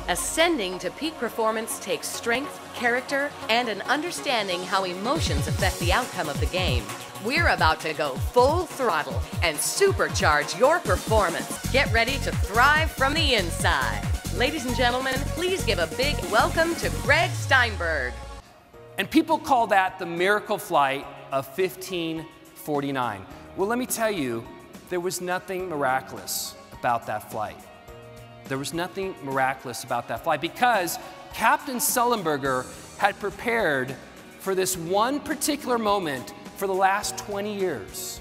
Ascending to peak performance takes strength, character, and an understanding how emotions affect the outcome of the game. We're about to go full throttle and supercharge your performance. Get ready to thrive from the inside. Ladies and gentlemen, please give a big welcome to Gregg Steinberg. And people call that the miracle flight of 1549. Well, let me tell you, there was nothing miraculous about that flight. There was nothing miraculous about that flight because Captain Sullenberger had prepared for this one particular moment for the last 20 years.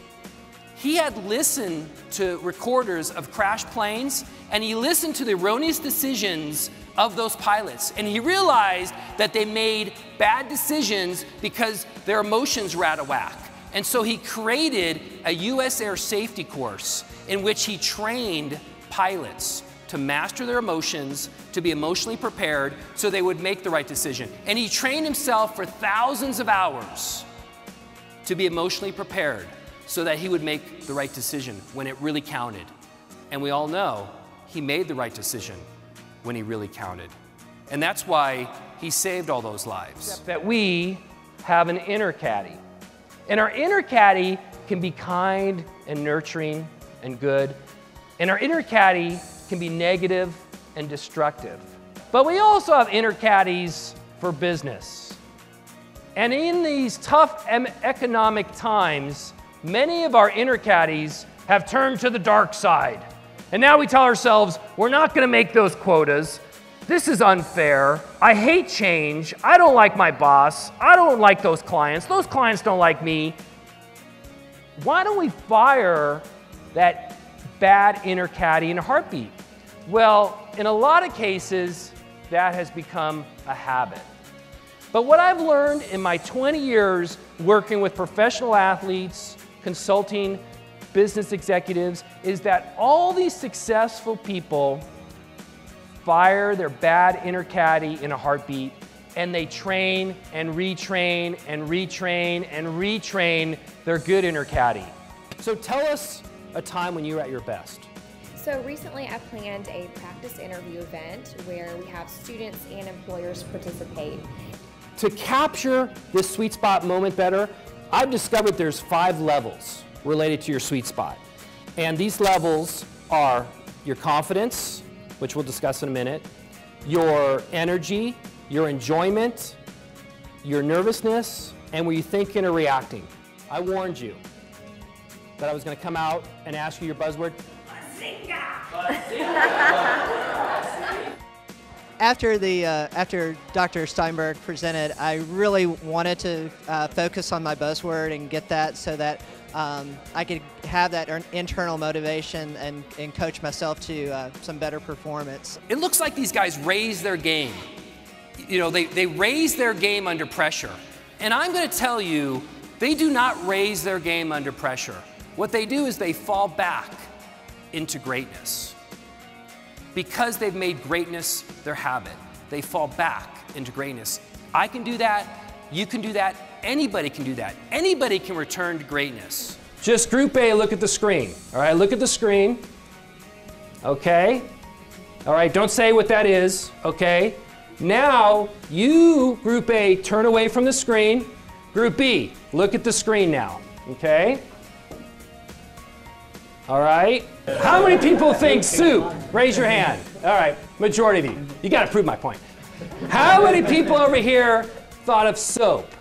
He had listened to recorders of crashed planes, and he listened to the erroneous decisions of those pilots, and he realized that they made bad decisions because their emotions were out of whack. And so he created a U.S. Air Safety course in which he trained pilots to master their emotions, to be emotionally prepared so they would make the right decision. And he trained himself for thousands of hours to be emotionally prepared so that he would make the right decision when it really counted. And we all know he made the right decision when he really counted. And that's why he saved all those lives. Except that we have an inner caddy. And our inner caddy can be kind and nurturing and good. And our inner caddy can be negative and destructive. But we also have inner caddies for business. And in these tough economic times, many of our inner caddies have turned to the dark side. And now we tell ourselves, we're not going to make those quotas. This is unfair. I hate change. I don't like my boss. I don't like those clients. Those clients don't like me. Why don't we fire that bad inner caddy in a heartbeat? Well, in a lot of cases, that has become a habit. But what I've learned in my 20 years working with professional athletes, consulting business executives, is that all these successful people fire their bad inner caddy in a heartbeat, and they train and retrain and retrain and retrain their good inner caddy. So tell us a time when you were at your best. So recently I planned a practice interview event where we have students and employers participate. To capture this sweet spot moment better, I've discovered there's 5 levels related to your sweet spot. And these levels are your confidence, which we'll discuss in a minute, your energy, your enjoyment, your nervousness, and were you thinking or reacting? I warned you that I was going to come out and ask you your buzzword. After Dr. Steinberg presented, I really wanted to focus on my buzzword and get that so that I could have that internal motivation and coach myself to some better performance. It looks like these guys raise their game. You know, they raise their game under pressure. And I'm going to tell you, they do not raise their game under pressure. What they do is they fall back into greatness. Because they've made greatness their habit, they fall back into greatness. I can do that. You can do that. Anybody can do that. Anybody can return to greatness. Just Group A, look at the screen. All right, look at the screen. Okay. All right, don't say what that is. Okay. Now, you, Group A, turn away from the screen. Group B, look at the screen now. Okay. All right. How many people think soup? Raise your hand. All right, majority of you. You got to prove my point. How many people over here thought of soap?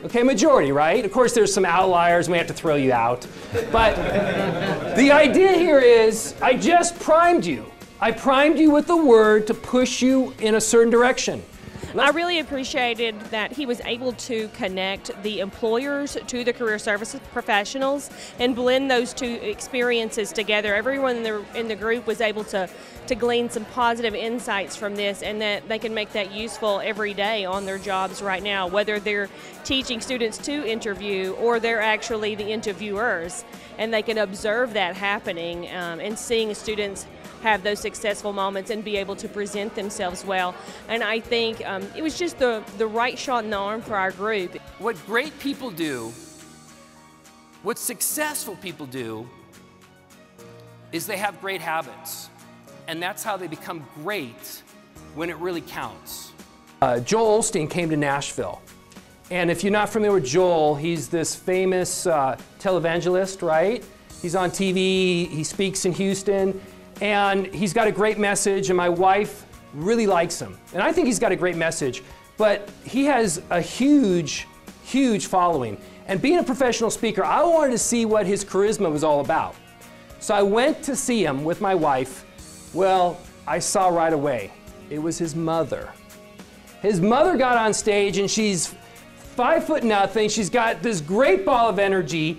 Okay, majority, right? Of course, there's some outliers. We have to throw you out. But the idea here is I just primed you. I primed you with the word to push you in a certain direction. I really appreciated that he was able to connect the employers to the career services professionals and blend those two experiences together. Everyone in the group was able to glean some positive insights from this, and that they can make that useful every day on their jobs right now, whether they're teaching students to interview or they're actually the interviewers, and they can observe that happening and seeing students have those successful moments and be able to present themselves well. And I think it was just the right shot in the arm for our group. What great people do, what successful people do, is they have great habits. And that's how they become great when it really counts. Joel Osteen came to Nashville. And if you're not familiar with Joel, he's this famous televangelist, right? He's on TV, he speaks in Houston, and he's got a great message, and my wife really likes him. And I think he's got a great message, but he has a huge, huge following. And being a professional speaker, I wanted to see what his charisma was all about. So I went to see him with my wife. Well, I saw right away, it was his mother. His mother got on stage, and she's 5'0". She's got this great ball of energy,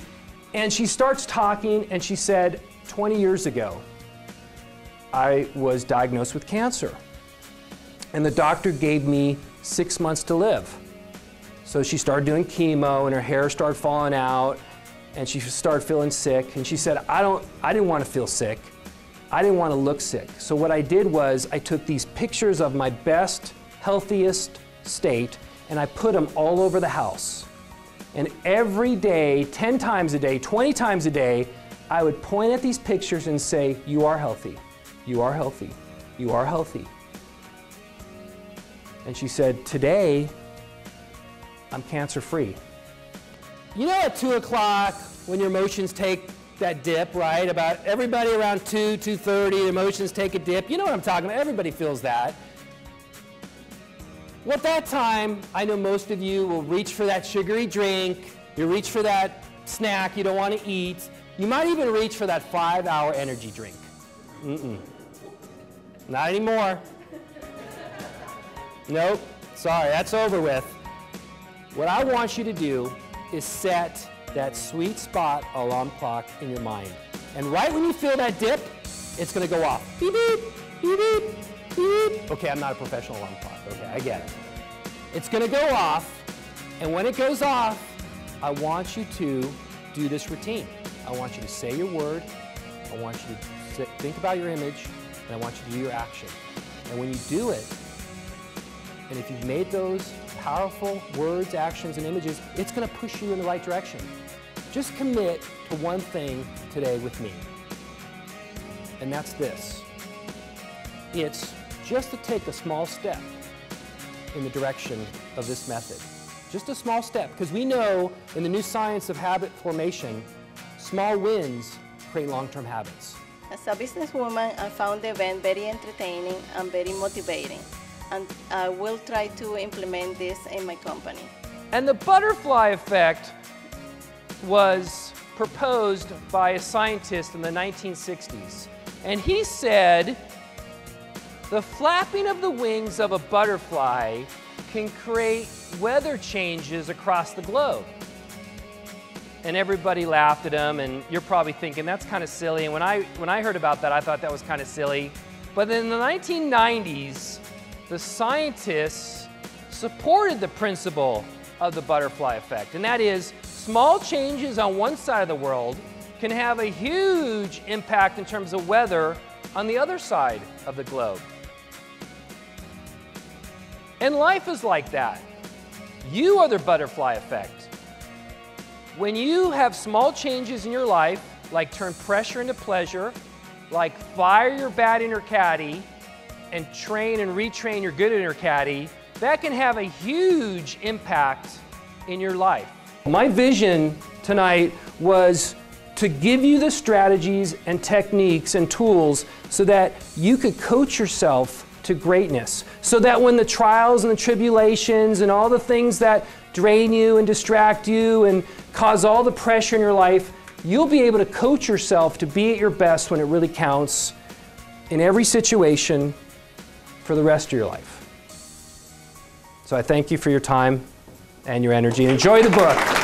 and she starts talking, and she said, 20 years ago, I was diagnosed with cancer. And the doctor gave me 6 months to live. So she started doing chemo, and her hair started falling out, and she started feeling sick. And she said, I didn't want to feel sick. I didn't want to look sick. So what I did was I took these pictures of my best, healthiest state, and I put them all over the house. And every day, 10 times a day, 20 times a day, I would point at these pictures and say, you are healthy, you are healthy, you are healthy. And she said, today, I'm cancer-free. You know at 2 o'clock when your emotions take that dip, right? About everybody around 2:30, emotions take a dip. You know what I'm talking about, everybody feels that. Well, at that time, I know most of you will reach for that sugary drink, you reach for that snack you don't want to eat, you might even reach for that 5-hour energy drink. Not anymore. Nope, sorry, that's over with. What I want you to do is set that sweet spot alarm clock in your mind. And right when you feel that dip, it's gonna go off. Beep, beep, beep, beep, beep. Okay, I'm not a professional alarm clock, okay, I get it. It's gonna go off, and when it goes off, I want you to do this routine. I want you to say your word, I want you to think about your image, and I want you to do your action. And when you do it, and if you've made those powerful words, actions, and images, it's going to push you in the right direction. Just commit to one thing today with me. And that's this. It's just to take a small step in the direction of this method. Just a small step, because we know in the new science of habit formation, small wins create long-term habits. As a businesswoman, I found the event very entertaining and very motivating. And I will try to implement this in my company. And the butterfly effect was proposed by a scientist in the 1960s. And he said, the flapping of the wings of a butterfly can create weather changes across the globe. And everybody laughed at him, and you're probably thinking, that's kind of silly. And when I heard about that, I thought that was kind of silly. But in the 1990s, the scientists supported the principle of the butterfly effect, and that is small changes on one side of the world can have a huge impact in terms of weather on the other side of the globe. And life is like that. You are the butterfly effect. When you have small changes in your life, like turn pressure into pleasure, like fire your bad inner caddy, and train and retrain your good inner caddy, that can have a huge impact in your life. My vision tonight was to give you the strategies and techniques and tools so that you could coach yourself to greatness, so that when the trials and the tribulations and all the things that drain you and distract you and cause all the pressure in your life, you'll be able to coach yourself to be at your best when it really counts in every situation for the rest of your life. So I thank you for your time and your energy. Enjoy the book.